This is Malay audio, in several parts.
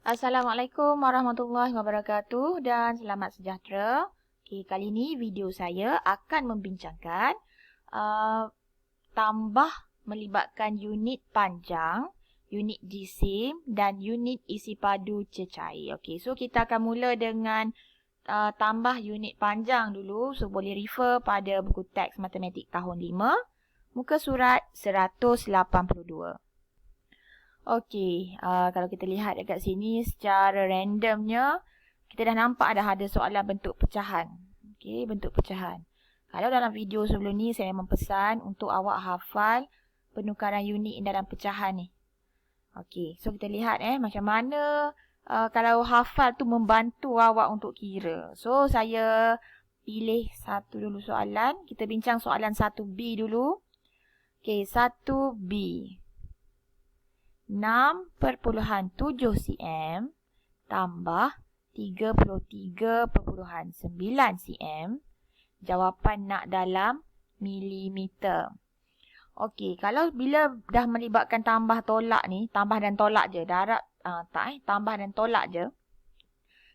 Assalamualaikum warahmatullahi wabarakatuh dan selamat sejahtera. Kali ini video saya akan membincangkan tambah melibatkan unit panjang, unit jisim dan unit isi padu cecair. So kita akan mula dengan tambah unit panjang dulu. So boleh refer pada buku teks matematik tahun 5, muka surat 182. Kalau kita lihat dekat sini secara randomnya, kita dah nampak dah ada soalan bentuk pecahan. Bentuk pecahan. Kalau dalam video sebelum ni, saya mempesan untuk awak hafal penukaran unit dalam pecahan ni. So kita lihat macam mana kalau hafal tu membantu awak untuk kira. So saya pilih satu dulu soalan. Kita bincang soalan 1B dulu. 1B. 6,7 cm tambah 33,9 cm. Jawapan nak dalam milimeter. Kalau bila dah melibatkan tambah tolak ni, tambah dan tolak je. Tambah dan tolak je.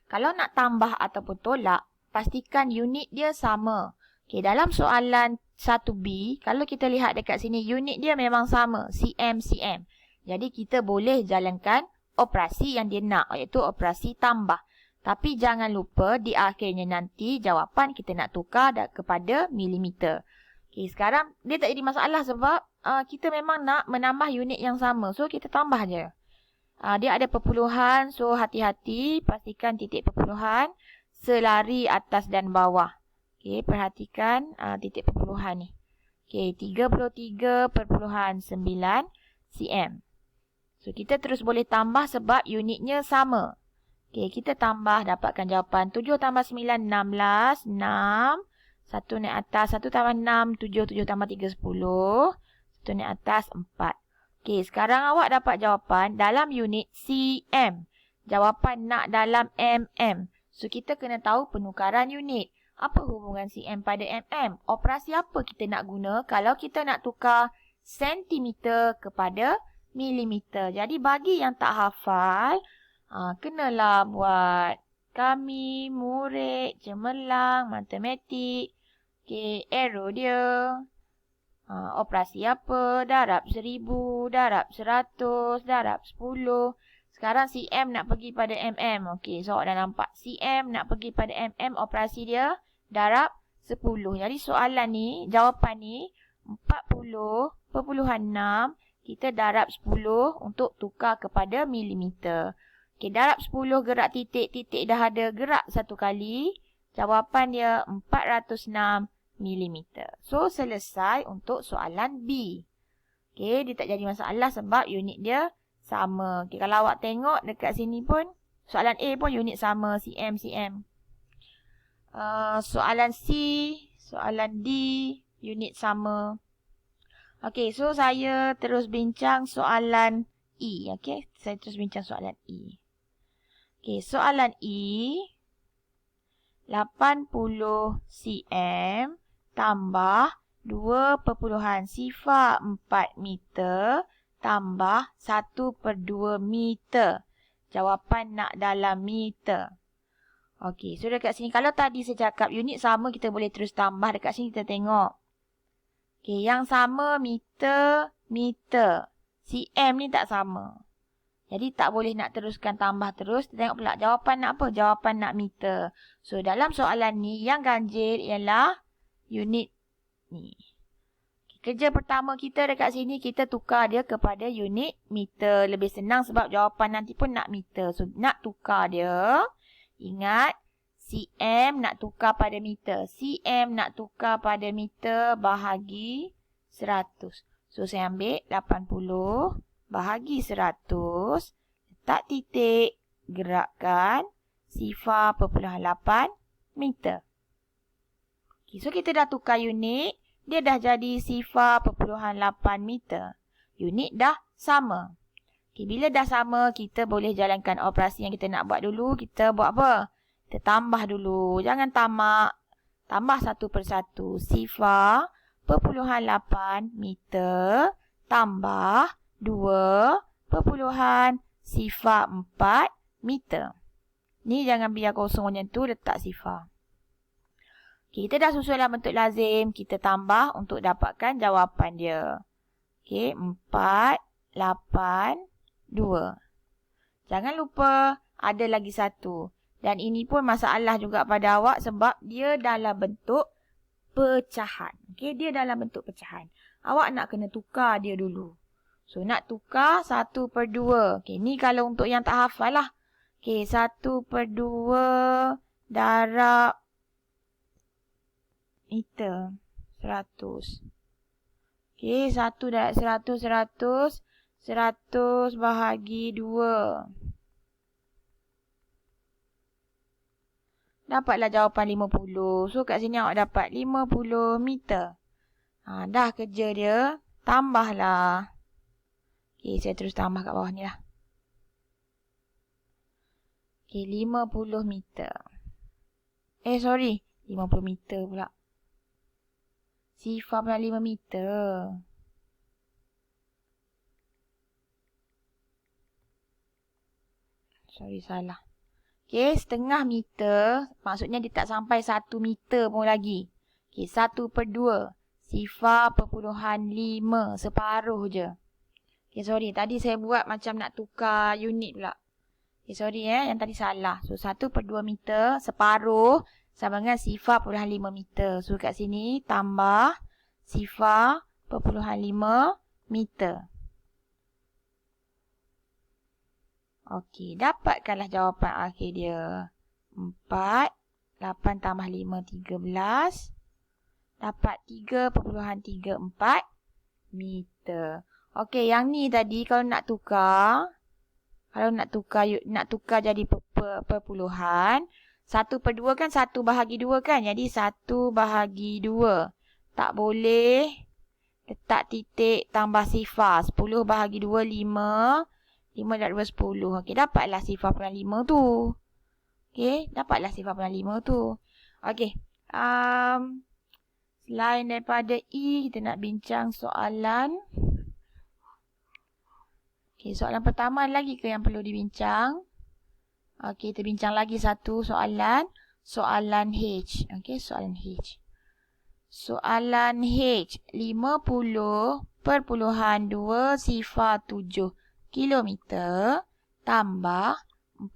Kalau nak tambah ataupun tolak, pastikan unit dia sama. Dalam soalan 1B, kalau kita lihat dekat sini, unit dia memang sama, cm. Jadi kita boleh jalankan operasi yang dia nak, iaitu operasi tambah. Tapi jangan lupa di akhirnya nanti jawapan kita nak tukar kepada milimeter. Sekarang dia tak jadi masalah sebab kita memang nak menambah unit yang sama. So kita tambah je. Dia ada perpuluhan, so hati-hati pastikan titik perpuluhan selari atas dan bawah. Perhatikan titik perpuluhan ni. 33,9 cm. So, kita terus boleh tambah sebab unitnya sama. Kita tambah, dapatkan jawapan 7 tambah 9, 16. 6. 1 naik atas, 1 tambah 6, 7. 7 tambah 3, 10. 1 naik atas, 4. Sekarang awak dapat jawapan dalam unit cm. Jawapan nak dalam mm. So, kita kena tahu penukaran unit. Apa hubungan cm pada mm? Operasi apa kita nak guna kalau kita nak tukar sentimeter kepada milimeter. Jadi bagi yang tak hafal, kenalah buat kami, murid, cemerlang, matematik. Arrow dia. Operasi apa? Darab 1000, darab 100, darab 10. Sekarang cm nak pergi pada mm. So awak dah nampak. cm nak pergi pada mm, operasi dia darab 10. Jadi soalan ni, jawapan ni 40,6. Kita darab 10 untuk tukar kepada milimeter. Darab 10 gerak titik dah ada gerak satu kali. Jawapan dia 406 milimeter. So, selesai untuk soalan B. Dia tak jadi masalah sebab unit dia sama. Kalau awak tengok dekat sini pun, soalan A pun unit sama, cm. Soalan C, soalan D, unit sama. So saya terus bincang soalan E. Saya terus bincang soalan E. Soalan E. 80 cm tambah 2,04 meter tambah 1/2 meter. Jawapan nak dalam meter. So dekat sini, kalau tadi saya cakap unit sama, kita boleh terus tambah. Dekat sini kita tengok. Yang sama meter. cm ni tak sama. Jadi tak boleh nak teruskan tambah terus. Kita tengok pula jawapan nak apa? Jawapan nak meter. So dalam soalan ni yang ganjil ialah unit ni. Kerja pertama kita dekat sini, kita tukar dia kepada unit meter. Lebih senang sebab jawapan nanti pun nak meter. So nak tukar dia. Ingat, cm nak tukar pada meter. cm nak tukar pada meter bahagi 100. So, saya ambil 80 bahagi 100. Letak titik, gerakkan 0,8 meter. So, kita dah tukar unit. Dia dah jadi 0,8 meter. Unit dah sama. Bila dah sama, kita boleh jalankan operasi yang kita nak buat dulu. Kita buat apa? Kita tambah dulu. Jangan tamak. Tambah satu persatu. 0,8 meter tambah 2,04 meter. Ni jangan biar kosong macam tu, letak sifar. Okay, kita dah susun dalam bentuk lazim. Kita tambah untuk dapatkan jawapan dia. Okay, 4, 8, 2. Jangan lupa ada lagi satu. Dan ini pun masalah juga pada awak sebab dia dalam bentuk pecahan. Okay, dia dalam bentuk pecahan. Awak nak kena tukar dia dulu. So, nak tukar 1/2. Okay, ni kalau untuk yang tak hafal lah. Okay, 1/2 darab meter. 100. Okay, 1 darab 100, 100. 100 bahagi 2. Dapatlah jawapan 50. So, kat sini awak dapat 50 meter. Dah kerja dia. Tambahlah. Okay, saya terus tambah kat bawah ni lah. Okay, 50 meter. Sorry. 50 meter pula. Sifar pula 5 meter. Sorry, salah. Okay, setengah meter. Maksudnya dia tak sampai 1 meter pun lagi. Okay, 1/2. Sifar perpuluhan 5. Separuh je. Okay, sorry. Tadi saya buat macam nak tukar unit pula. Okay, sorry yang tadi salah. So, 1/2 meter. Separuh. Sama dengan sifar perpuluhan 5 meter. So, kat sini tambah sifar perpuluhan 5 meter. Okey, dapatkanlah jawapan akhir dia. 4, 8 tambah 5, 13. Dapat 3.34 meter. Okey, yang ni tadi kalau nak tukar. Nak tukar jadi perpuluhan. 1/2 kan 1 bahagi 2 kan. Jadi 1 bahagi 2. Tak boleh letak titik tambah sifar. 10 bahagi 2, 5. 5 darab 2, 10. Okey, dapatlah sifar perpuluhan 5 tu. Okey, dapatlah sifar perpuluhan 5 tu. Okey. Selain daripada E, kita nak bincang soalan. Okey, soalan pertama lagi ke yang perlu dibincang? Okey, kita bincang lagi satu soalan. Soalan H. Okey, soalan H. Soalan H. 50.207 kilometer tambah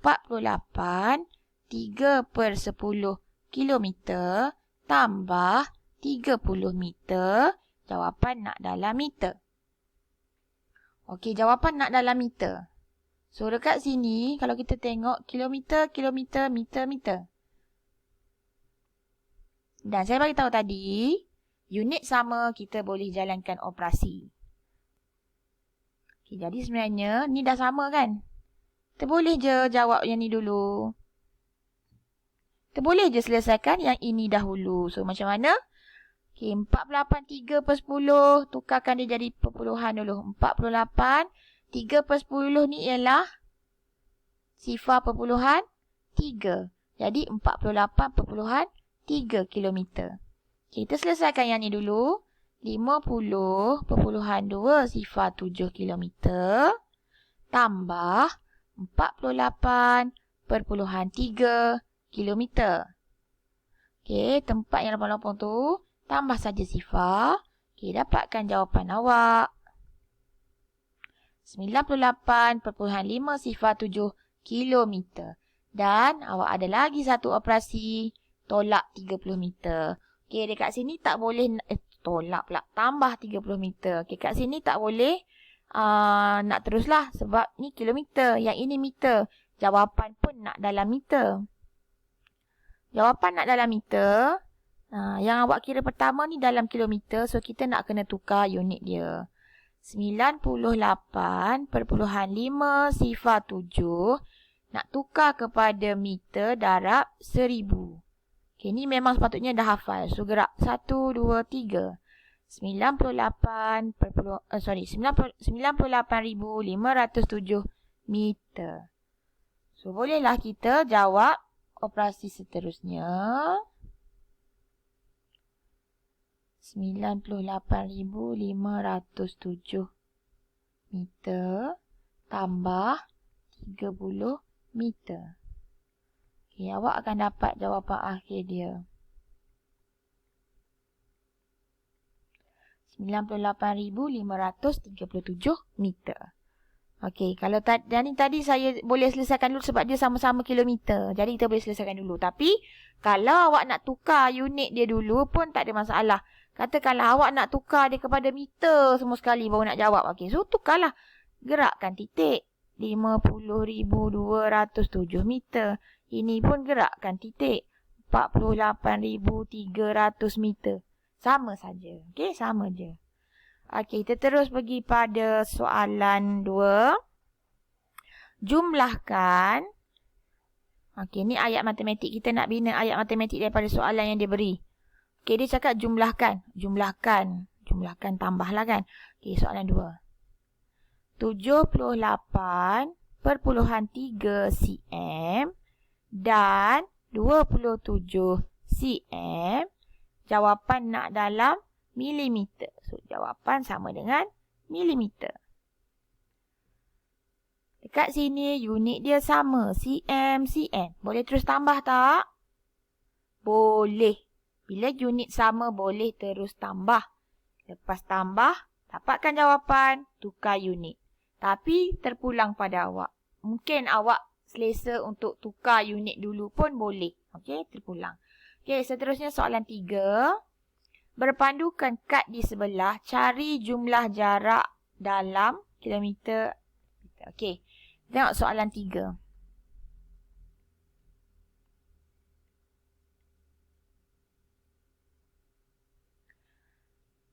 48 3/10 kilometer tambah 30 meter. Jawapan nak dalam meter. Okey, jawapan nak dalam meter. So, dekat sini kalau kita tengok kilometer, kilometer, meter, meter. Dan saya bagi tahu tadi, unit sama kita boleh jalankan operasi. Okay, jadi sebenarnya ni dah sama kan? Kita boleh je jawab yang ni dulu. Kita boleh je selesaikan yang ini dahulu. So macam mana? Okay, 48 3/10. Tukarkan dia jadi perpuluhan dulu. 48 3/10 ni ialah sifar perpuluhan 3. Jadi 48.3 kilometer. Okay, kita selesaikan yang ni dulu. 50.2 sifar 7 kilometer tambah 48.3 kilometer. Okey, tempat yang lopong-lopong tu tambah saja sifar. Okey, dapatkan jawapan awak. 98.5 sifar 7 kilometer. Dan awak ada lagi satu operasi tolak 30 meter. Okey, dekat sini tak boleh tolak pula. Tambah 30 meter. Okey, kat sini tak boleh nak teruslah. Sebab ni kilometer. Yang ini meter. Jawapan pun nak dalam meter. Jawapan nak dalam meter. Yang awak kira pertama ni dalam kilometer. So, kita nak kena tukar unit dia. 98.5 sifar 7. Nak tukar kepada meter darab 1000. Okay, ni memang sepatutnya dah hafal. So, gerak 1, 2, 3. 98.507 meter. So, bolehlah kita jawab operasi seterusnya. 98.507 meter tambah 30 meter. Okey, awak akan dapat jawapan akhir dia. 98,537 meter. Okey, kalau tadi saya boleh selesaikan dulu sebab dia sama-sama kilometer. Jadi kita boleh selesaikan dulu. Tapi kalau awak nak tukar unit dia dulu pun tak ada masalah. Katakanlah awak nak tukar dia kepada meter semua sekali baru nak jawab. Okey, so tukarlah. Gerakkan titik. 50,207 meter. Ini pun gerakkan titik. 48,300 meter. Sama saja. Okey, sama je. Okey, kita terus pergi pada soalan 2. Jumlahkan. Okey, ni ayat matematik. Kita nak bina ayat matematik daripada soalan yang dia beri. Okey, dia cakap jumlahkan. Jumlahkan tambahlah kan. Okey, soalan 2. 78,3 cm dan 27 cm. Jawapan nak dalam milimeter. So, jawapan sama dengan milimeter. Dekat sini, unit dia sama. cm. Boleh terus tambah tak? Boleh. Bila unit sama, boleh terus tambah. Lepas tambah, dapatkan jawapan, tukar unit. Tapi, terpulang pada awak. Mungkin awak selesa untuk tukar unit dulu pun boleh. Okey, terpulang. Okey, seterusnya soalan 3. Berpandukan kad di sebelah, cari jumlah jarak dalam kilometer. Okey, tengok soalan 3.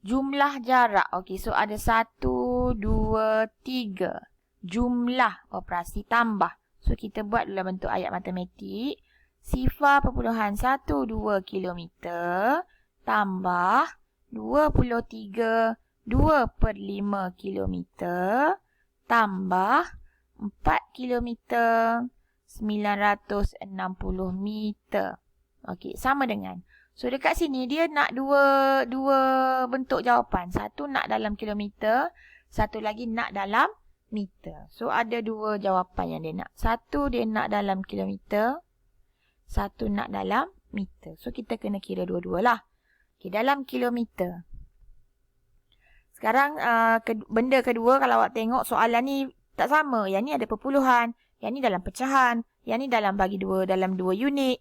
Jumlah jarak. Okey, so ada 1, 2, 3. Jumlah operasi tambah. So, kita buat dalam bentuk ayat matematik. 0.12 kilometer. Tambah 23 2/5 kilometer tambah 4 kilometer 960 meter. Okey, sama dengan. So dekat sini dia nak dua bentuk jawapan. Satu nak dalam kilometer, satu lagi nak dalam meter. So ada dua jawapan yang dia nak. Satu dia nak dalam kilometer, satu nak dalam meter. So kita kena kira dua-dualah. Okay, dalam kilometer. Sekarang benda kedua kalau awak tengok soalan ni tak sama. Yang ni ada perpuluhan. Yang ni dalam pecahan. Yang ni dalam bagi dua, dalam 2 unit.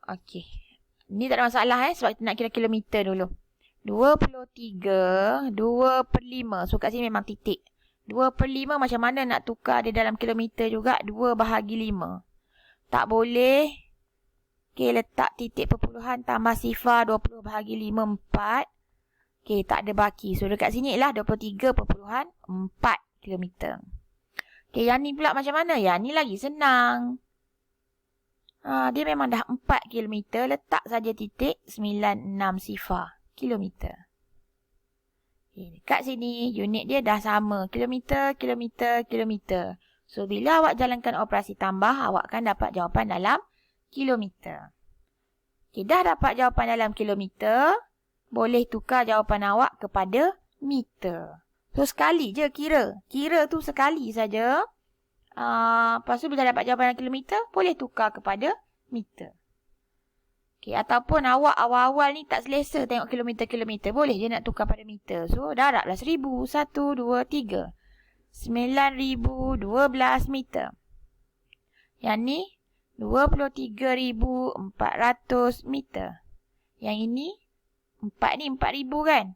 Okey. Ni tak ada masalah sebab kita nak kira kilometer dulu. 23, 2/5. So kat sini memang titik. 2/5 macam mana nak tukar dia dalam kilometer juga. 2/5. Tak boleh. Okey, letak titik perpuluhan tambah sifar 20/5 4. Okey, tak ada baki. So, dekat sini ialah 23.4 kilometer. Okey, yang ni pula macam mana? Yang ni lagi senang. Dia memang dah 4 kilometer. Letak saja titik 96 sifar kilometer. Okey, dekat sini unit dia dah sama. Kilometer, kilometer, kilometer. So, bila awak jalankan operasi tambah, awak akan dapat jawapan dalam kilometer. Okay, dah dapat jawapan dalam kilometer. Boleh tukar jawapan awak kepada meter. So, sekali je kira. Kira tu sekali saja. Lepas tu bila dapat jawapan dalam kilometer, boleh tukar kepada meter. Okay, ataupun awak awal-awal ni tak selesa tengok kilometer-kilometer. Boleh je nak tukar pada meter. So, darablah 1000. 1, 2, 3. 9,012 meter. Yang ni 23,400 meter. Yang ini 4 ni 4,000 kan?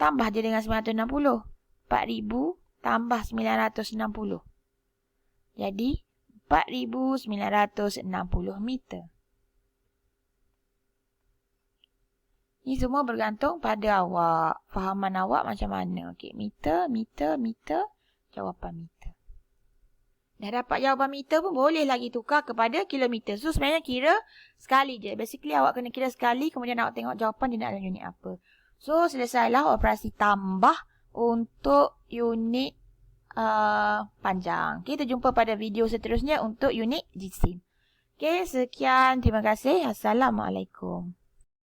Tambah je dengan 960. 4,000 tambah 960. Jadi 4,960 meter. Ini semua bergantung pada awak. Fahaman awak macam mana. Okey, meter, meter, meter. Jawapan meter. Dah dapat jawapan meter pun boleh lagi tukar kepada kilometer. So sebenarnya kira sekali je. Basically awak kena kira sekali. Kemudian awak tengok jawapan dia nak dalam unit apa. So selesailah operasi tambah untuk unit panjang. Okay, kita jumpa pada video seterusnya untuk unit jisim. Okay, sekian. Terima kasih. Assalamualaikum.